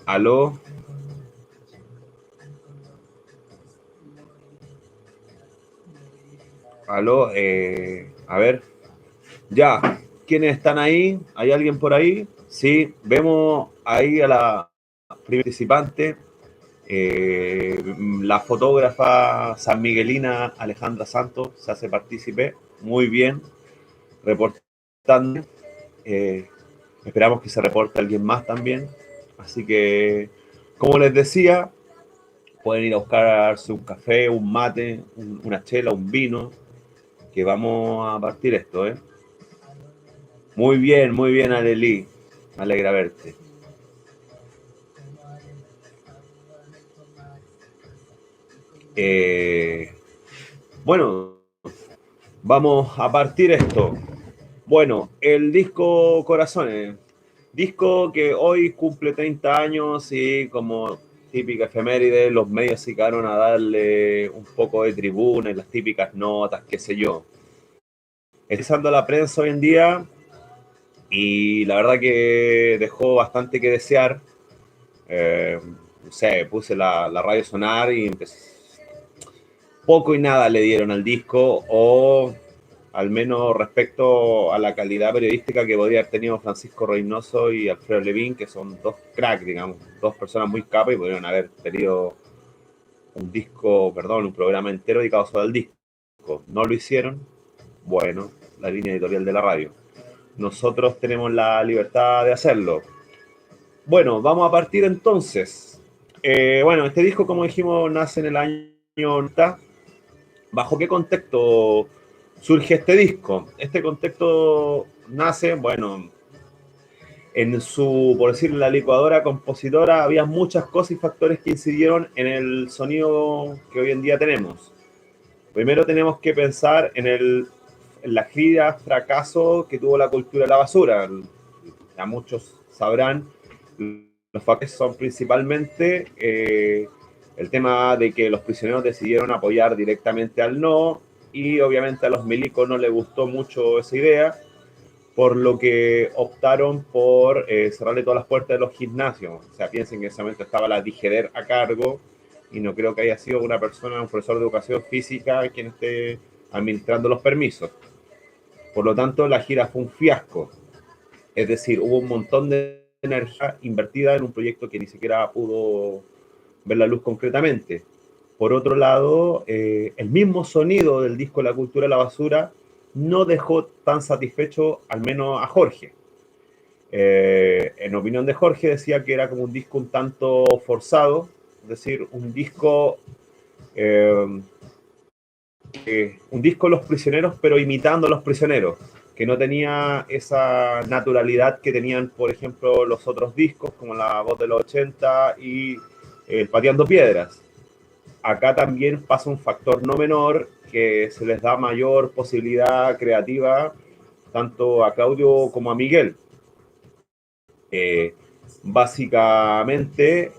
Aló, aló, a ver, ya, ¿quiénes están ahí? ¿Hay alguien por ahí? Sí, vemos ahí a la participante, la fotógrafa sanmiguelina Alejandra Santos se hace partícipe, muy bien, reportando, eh, esperamos que se reporte alguien más también, así que, como les decía, pueden ir a buscarse un café, un mate, una chela, un vino, que vamos a partir esto, ¿eh? Muy bien, Aleli. Me alegra verte. Eh, bueno, vamos a partir esto. Bueno, el disco Corazones. Disco que hoy cumple 30 años y como típica efeméride, los medios se quedaron a darle un poco de tribuna y las típicas notas, qué sé yo. Empezando la prensa hoy en día y la verdad que dejó bastante que desear. No sé, puse la radio sonar y poco y nada le dieron al disco, o al menos respecto a la calidad periodística que podría haber tenido Francisco Reynoso y Alfredo Levin, que son dos cracks, digamos, dos personas muy capas y podrían haber tenido un disco, perdón, un programa entero dedicado solo al disco. No lo hicieron, bueno, la línea editorial de la radio. Nosotros tenemos la libertad de hacerlo. Bueno, vamos a partir entonces. Bueno, este disco, como dijimos, nace en el año 90. ¿Bajo qué contexto surge este disco? Este contexto nace, bueno, en su, por decirlo, la licuadora compositora, había muchas cosas y factores que incidieron en el sonido que hoy en día tenemos. Primero tenemos que pensar en la gira fracaso que tuvo la cultura de la basura. Ya muchos sabrán, los factores son principalmente el tema de que los prisioneros decidieron apoyar directamente al no, y obviamente a los milicos no les gustó mucho esa idea, por lo que optaron por cerrarle todas las puertas de los gimnasios. O sea, piensen que en ese momento estaba la Digeder a cargo y no creo que haya sido una persona, un profesor de educación física quien esté administrando los permisos. Por lo tanto, la gira fue un fiasco. Es decir, hubo un montón de energía invertida en un proyecto que ni siquiera pudo ver la luz concretamente. Por otro lado, el mismo sonido del disco La cultura de la basura no dejó tan satisfecho al menos a Jorge. En opinión de Jorge decía que era como un disco un tanto forzado, es decir, eh, un disco de los prisioneros, pero imitando a los prisioneros, que no tenía esa naturalidad que tenían, por ejemplo, los otros discos, como La Voz de los 80 y El Pateando Piedras. Acá también pasa un factor no menor, que se les da mayor posibilidad creativa tanto a Claudio como a Miguel. Eh, Básicamente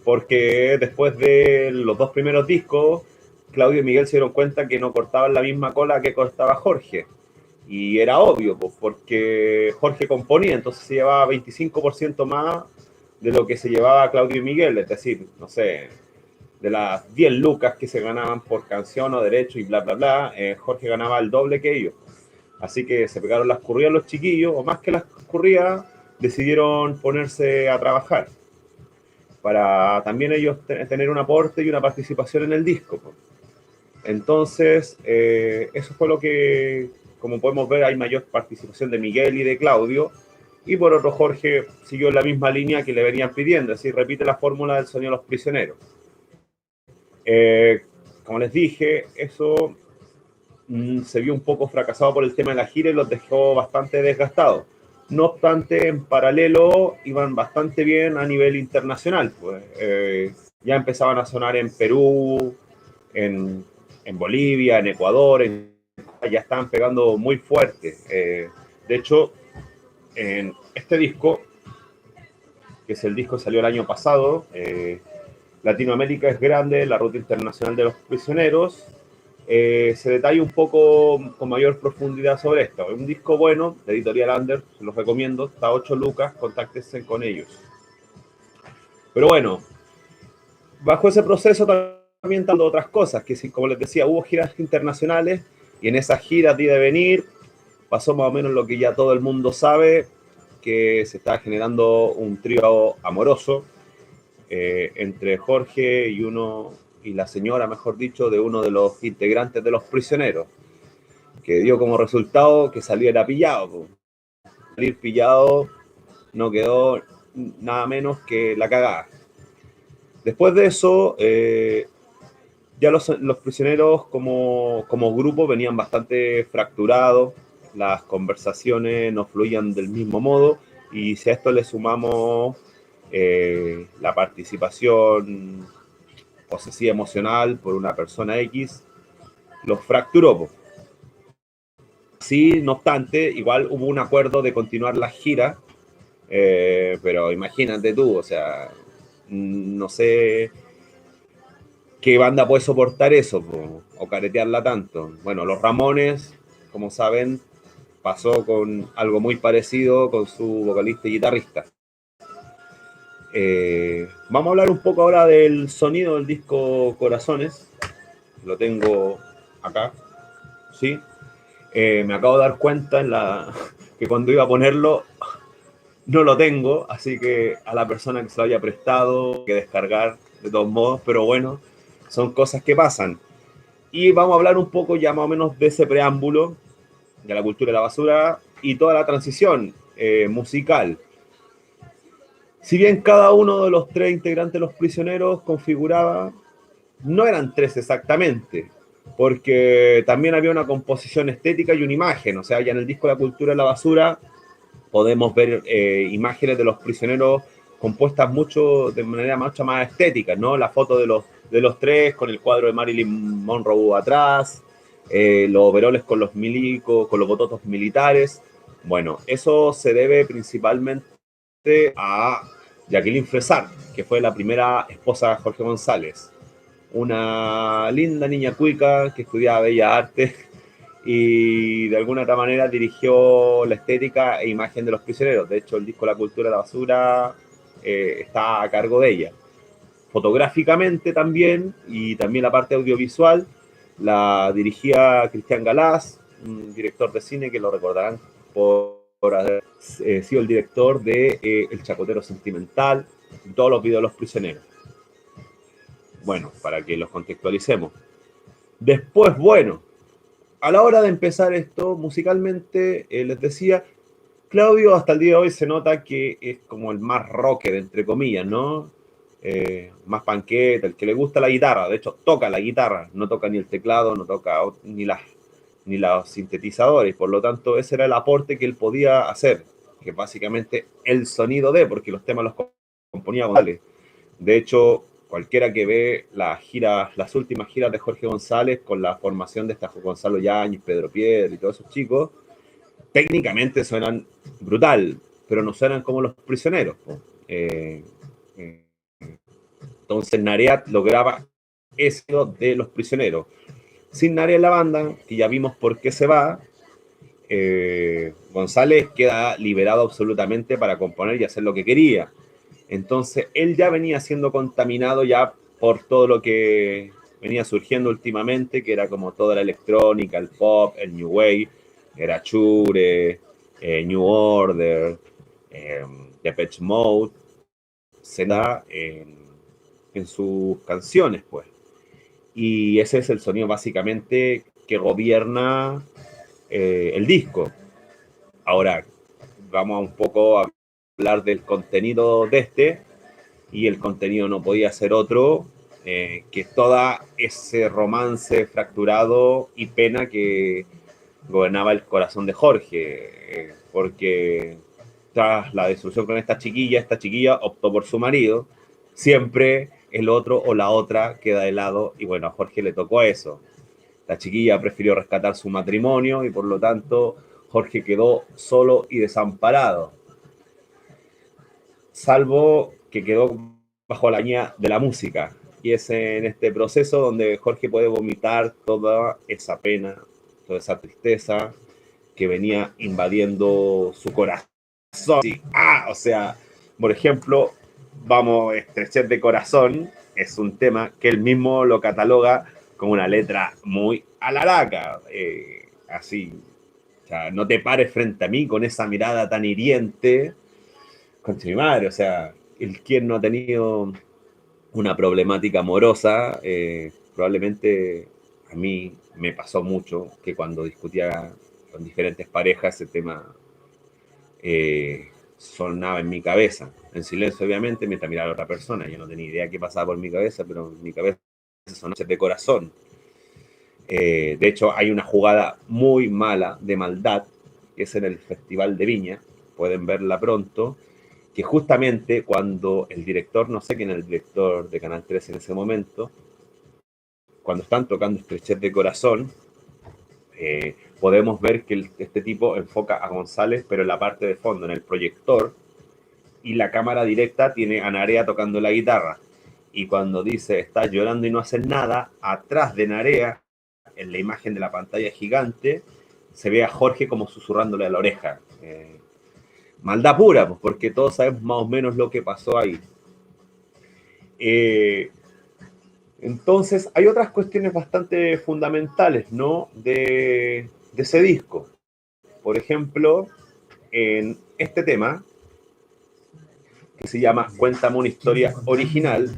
porque después de los dos primeros discos, Claudio y Miguel se dieron cuenta que no cortaban la misma cola que cortaba Jorge. Y era obvio, pues, porque Jorge componía, entonces se llevaba 25% más de lo que se llevaba Claudio y Miguel. Es decir, no sé, de las 10 lucas que se ganaban por canción o derecho y bla, bla, bla, Jorge ganaba el doble que ellos. Así que se pegaron las curridas los chiquillos, o más que las curridas, decidieron ponerse a trabajar para también ellos tener un aporte y una participación en el disco. Entonces, eso fue lo que, como podemos ver, hay mayor participación de Miguel y de Claudio. Y por otro, Jorge siguió la misma línea que le venían pidiendo, es decir, repite la fórmula del sonido de los prisioneros. Eh, como les dije, eso se vio un poco fracasado por el tema de la gira y los dejó bastante desgastados. No obstante, en paralelo iban bastante bien a nivel internacional. Pues, ya empezaban a sonar en Perú, en Bolivia, en Ecuador, ya estaban pegando muy fuerte. De hecho, en este disco, que es el disco que salió el año pasado, Latinoamérica es grande, la ruta internacional de los prisioneros, se detalla un poco con mayor profundidad sobre esto. Es un disco bueno, de Editorial Under, se los recomiendo, está a 8 lucas, contáctense con ellos. Pero bueno, bajo ese proceso también dando otras cosas, que como les decía, hubo giras internacionales y en esas giras de ir y venir pasó más o menos lo que ya todo el mundo sabe, que se estaba generando un trío amoroso entre Jorge y la señora, mejor dicho, de uno de los integrantes de Los Prisioneros, que dio como resultado que saliera pillado. Salir pillado no quedó nada menos que la cagada. Después de eso, ya los prisioneros como grupo venían bastante fracturados, las conversaciones no fluían del mismo modo, y si a esto le sumamos la participación posesiva emocional por una persona X, los fracturó. Sí, no obstante, igual hubo un acuerdo de continuar la gira, pero imagínate tú, o sea, no sé qué banda puede soportar eso o caretearla tanto. Bueno, los Ramones, como saben, pasó con algo muy parecido con su vocalista y guitarrista. Vamos a hablar un poco ahora del sonido del disco Corazones. Lo tengo acá, ¿sí? Me acabo de dar cuenta que cuando iba a ponerlo no lo tengo, así que a la persona que se lo haya prestado, que descargar de todos modos, pero bueno, son cosas que pasan. Y vamos a hablar un poco ya más o menos de ese preámbulo, de la cultura de la basura y toda la transición musical. Si bien cada uno de los tres integrantes de Los Prisioneros configuraba, no eran tres exactamente, porque también había una composición estética y una imagen. O sea, ya en el disco La Cultura de la Basura podemos ver imágenes de Los Prisioneros compuestas mucho de manera mucho más estética, ¿no? La foto de los tres con el cuadro de Marilyn Monroe atrás, los overoles con los milicos, con los bototos militares. Bueno, eso se debe principalmente a Jacqueline Fresar, que fue la primera esposa de Jorge González. Una linda niña cuica que estudiaba Bellas Artes y de alguna otra manera dirigió la estética e imagen de Los Prisioneros. De hecho, el disco La Cultura de la Basura está a cargo de ella. Fotográficamente también, y también la parte audiovisual, la dirigía Cristian Galás, un director de cine que lo recordarán por haber sido el director de El Chacotero Sentimental y todos los videos de Los Prisioneros. Bueno, para que los contextualicemos. Después, bueno, a la hora de empezar esto, musicalmente, les decía, Claudio hasta el día de hoy se nota que es como el más rocker, entre comillas, ¿no? Más panqueta, el que le gusta la guitarra, de hecho toca la guitarra, no toca ni el teclado, no toca ni los sintetizadores, por lo tanto ese era el aporte que él podía hacer, que básicamente el sonido porque los temas los componía González. De hecho, cualquiera que ve las últimas giras de Jorge González con la formación de Gonzalo Yáñez, Pedro Piedra y todos esos chicos, técnicamente suenan brutal, pero no suenan como Los Prisioneros. Eh, eh, entonces Narea lograba eso de Los Prisioneros. Sin Narea en la banda, que ya vimos por qué se va, González queda liberado absolutamente para componer y hacer lo que quería. Entonces él ya venía siendo contaminado ya por todo lo que venía surgiendo últimamente, que era como toda la electrónica, el pop, el new wave, era Chure, New Order, Depeche Mode, se da en sus canciones, pues. Y ese es el sonido básicamente que gobierna el disco. Ahora, vamos a un poco a hablar del contenido de este, y el contenido no podía ser otro que todo ese romance fracturado y pena que gobernaba el corazón de Jorge, porque tras la disolución con esta chiquilla optó por su marido, siempre el otro o la otra queda de lado, y bueno, a Jorge le tocó eso. La chiquilla prefirió rescatar su matrimonio y por lo tanto Jorge quedó solo y desamparado, salvo que quedó bajo la guía de la música. Y es en este proceso donde Jorge puede vomitar toda esa pena, toda esa tristeza que venía invadiendo su corazón. Sí. O sea, por ejemplo, vamos, estrechez de corazón, es un tema que él mismo lo cataloga como una letra muy alaraca, así. O sea, no te pares frente a mí con esa mirada tan hiriente. Concha mi madre, o sea, el quien no ha tenido una problemática amorosa, probablemente a mí me pasó mucho que cuando discutía con diferentes parejas ese tema sonaba en mi cabeza, en silencio obviamente, mientras miraba a otra persona. Yo no tenía idea qué pasaba por mi cabeza, pero en mi cabeza sonaba de corazón. De hecho, hay una jugada muy mala de maldad, que es en el Festival de Viña, pueden verla pronto, que justamente cuando el director, no sé quién es el director de Canal 13 en ese momento, cuando están tocando Estrechez de Corazón, podemos ver que este tipo enfoca a González, pero en la parte de fondo, en el proyector, y la cámara directa tiene a Narea tocando la guitarra. Y cuando dice, estás llorando y no haces nada, atrás de Narea, en la imagen de la pantalla gigante, se ve a Jorge como susurrándole a la oreja. Maldad pura, pues, porque todos sabemos más o menos lo que pasó ahí. Eh, entonces, hay otras cuestiones bastante fundamentales, ¿no? De ese disco. Por ejemplo, en este tema, que se llama Cuéntame una historia original,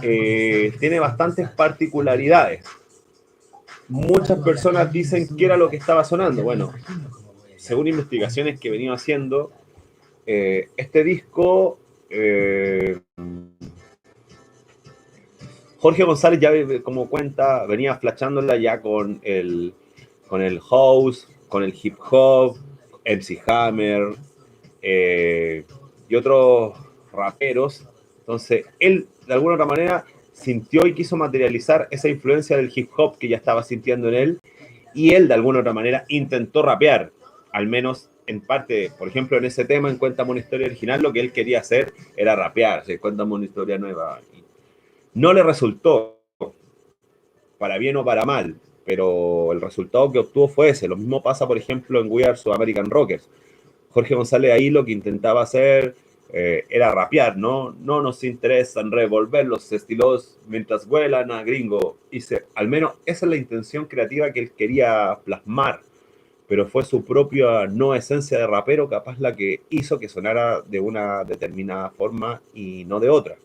tiene bastantes particularidades. Muchas personas dicen que era lo que estaba sonando. Bueno, según investigaciones que he venido haciendo, este disco, Jorge González ya como cuenta, venía flashándola ya con el house, con el hip hop, MC Hammer y otros raperos. Entonces, él de alguna otra manera sintió y quiso materializar esa influencia del hip hop que ya estaba sintiendo en él, y él de alguna otra manera intentó rapear, al menos en parte. Por ejemplo, en ese tema, en Cuéntame una historia original, lo que él quería hacer era rapear, ¿sí? Cuéntame una historia nueva. Y no le resultó, para bien o para mal, pero el resultado que obtuvo fue ese. Lo mismo pasa, por ejemplo, en We Are South American Rockers. Jorge González ahí lo que intentaba hacer era rapear, ¿no? No nos interesan revolver los estilos mientras vuelan a gringo. Al menos esa es la intención creativa que él quería plasmar, pero fue su propia no esencia de rapero capaz la que hizo que sonara de una determinada forma y no de otra.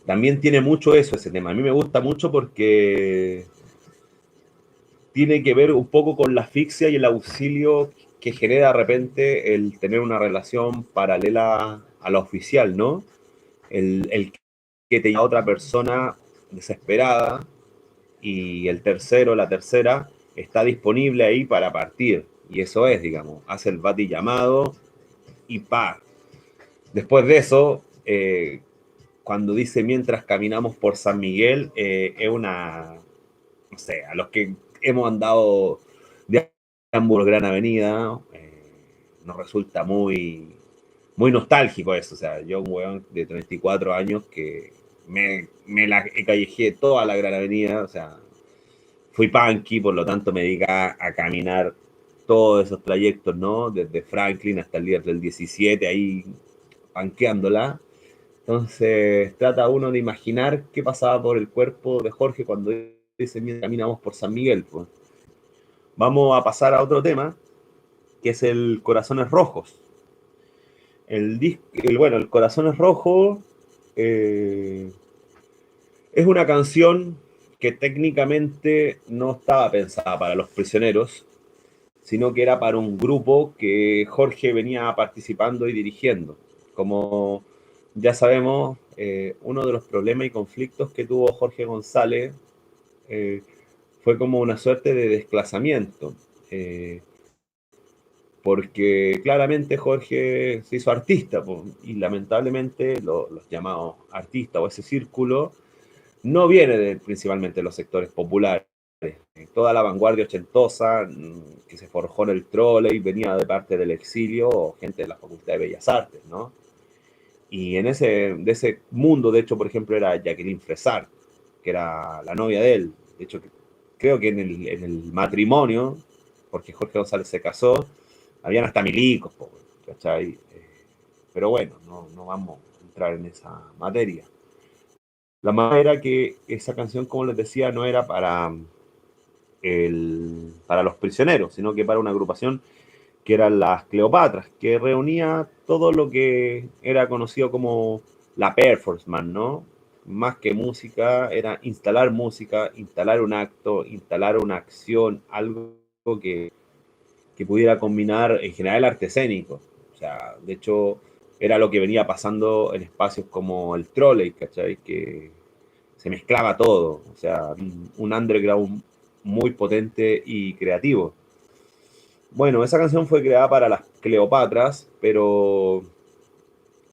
También tiene mucho eso, ese tema. A mí me gusta mucho porque tiene que ver un poco con la asfixia y el auxilio que genera de repente el tener una relación paralela a la oficial, ¿no? El que te llama otra persona desesperada y el tercero, la tercera, está disponible ahí para partir. Y eso es, digamos, hace el bati llamado y pa. Después de eso, cuando dice mientras caminamos por San Miguel, es una, no sé, a los que hemos andado de ambos Gran Avenida, nos resulta muy nostálgico eso. O sea, yo un weón de 34 años que me la callejé toda la Gran Avenida, o sea, fui punky, por lo tanto me dediqué a caminar todos esos trayectos, ¿no? Desde Franklin hasta el día del 17, ahí panqueándola. Entonces trata uno de imaginar qué pasaba por el cuerpo de Jorge cuando dice, mira, caminamos por San Miguel. Pues. Vamos a pasar a otro tema, que es el Corazones Rojos. Bueno, el Corazones Rojos es una canción que técnicamente no estaba pensada para los prisioneros, sino que era para un grupo que Jorge venía participando y dirigiendo. Como ya sabemos, uno de los problemas y conflictos que tuvo Jorge González fue como una suerte de desplazamiento, porque claramente Jorge se hizo artista, po, y lamentablemente los llamados artistas o ese círculo no viene principalmente de los sectores populares. Toda la vanguardia ochentosa que se forjó en el trolley venía de parte del exilio o gente de la Facultad de Bellas Artes, ¿no? Y de ese mundo, de hecho, por ejemplo, era Jacqueline Fresart, que era la novia de él. De hecho, creo que en el matrimonio, porque Jorge González se casó, habían hasta milicos, ¿cachai? pero bueno, no vamos a entrar en esa materia. La manera era que esa canción, como les decía, no era para los prisioneros, sino que para una agrupación que eran las Cleopatras, que reunía todo lo que era conocido como la performance, ¿no? Más que música, era música, instalar un acto, instalar una acción, algo que pudiera combinar en general el arte escénico. O sea, de hecho, era lo que venía pasando en espacios como el Trolley, ¿cachai? Que se mezclaba todo, o sea, un underground muy potente y creativo. Bueno, esa canción fue creada para las Cleopatras, pero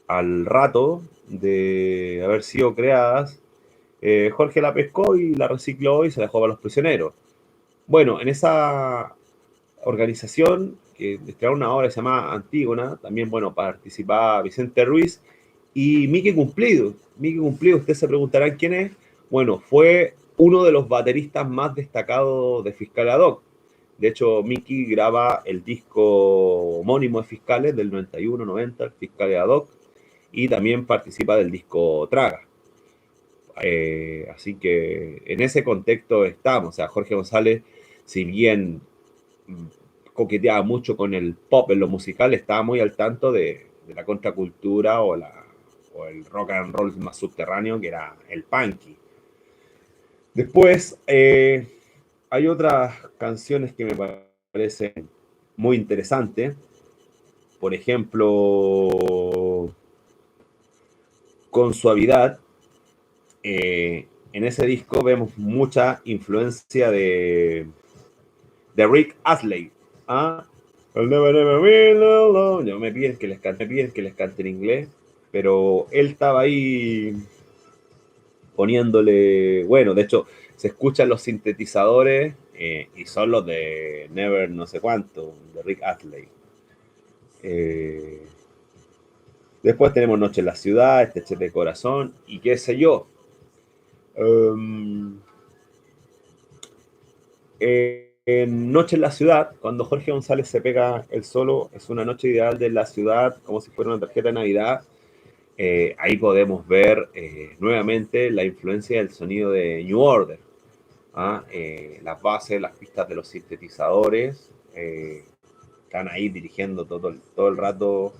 al rato de haber sido creadas, Jorge la pescó y la recicló y se la dejó para los prisioneros. Bueno, en esa organización que crearon una obra que se llama Antígona, también, bueno, participaba Vicente Ruiz y Miki Cumplido. Miki Cumplido, ustedes se preguntarán quién es. Bueno, fue uno de los bateristas más destacados de Fiscal Ad Hoc. De hecho, Miki graba el disco homónimo de Fiscales del 91-90, el Fiscal Ad Hoc, y también participa del disco Traga. Así que en ese contexto estamos. O sea, Jorge González, si bien coqueteaba mucho con el pop en lo musical, estaba muy al tanto de la contracultura o el rock and roll más subterráneo, que era el punky. Después, hay otras canciones que me parecen muy interesantes. Por ejemplo, Con Suavidad. En ese disco vemos mucha influencia de Rick Astley. ¿Ah? Never, never will alone. No me piden que les cante en inglés, pero él estaba ahí poniéndole, bueno, de hecho, se escuchan los sintetizadores y son los de Never no sé cuánto, de Rick Astley. Eh, Después tenemos Noche en la Ciudad, Este de Corazón y qué sé yo. Um, en Noche en la Ciudad, cuando Jorge González se pega el solo, es una noche ideal de la ciudad, como si fuera una tarjeta de Navidad. Ahí podemos ver nuevamente la influencia del sonido de New Order. ¿Ah? Las bases, las pistas de los sintetizadores están ahí dirigiendo todo el rato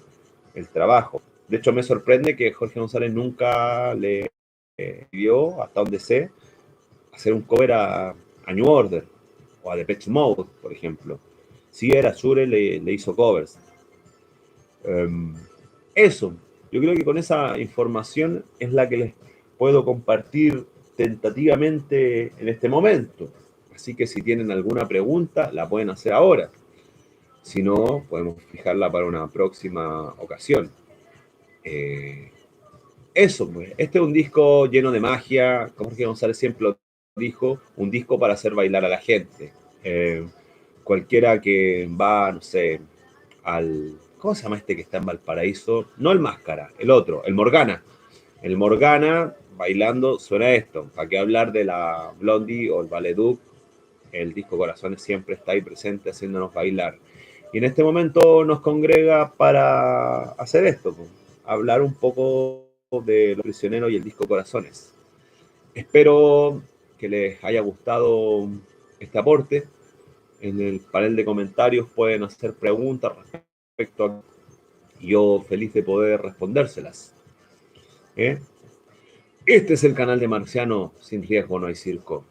el trabajo. De hecho, me sorprende que Jorge González nunca le pidió, hasta donde sé, hacer un cover a New Order o a Depeche Mode, por ejemplo. Si era Shure, le hizo covers. Um, Eso, yo creo que con esa información es la que les puedo compartir tentativamente en este momento. Así que si tienen alguna pregunta, la pueden hacer ahora. Si no, podemos fijarla para una próxima ocasión. Eh, Eso, pues. Este es un disco lleno de magia, como Jorge González siempre lo dijo, un disco para hacer bailar a la gente. Eh, Cualquiera que va, no sé, ¿cómo se llama este que está en Valparaíso? No el Máscara, el otro, el Morgana. El Morgana bailando suena esto. ¿Para qué hablar de la Blondie o el Ballet Duc? El disco Corazones siempre está ahí presente haciéndonos bailar. Y en este momento nos congrega para hacer esto, pues, hablar un poco de Los Prisioneros y el disco Corazones. Espero que les haya gustado este aporte. En el panel de comentarios pueden hacer preguntas respecto a... Yo feliz de poder respondérselas. ¿Eh? Este es el canal de Marciano, sin riesgo no hay circo.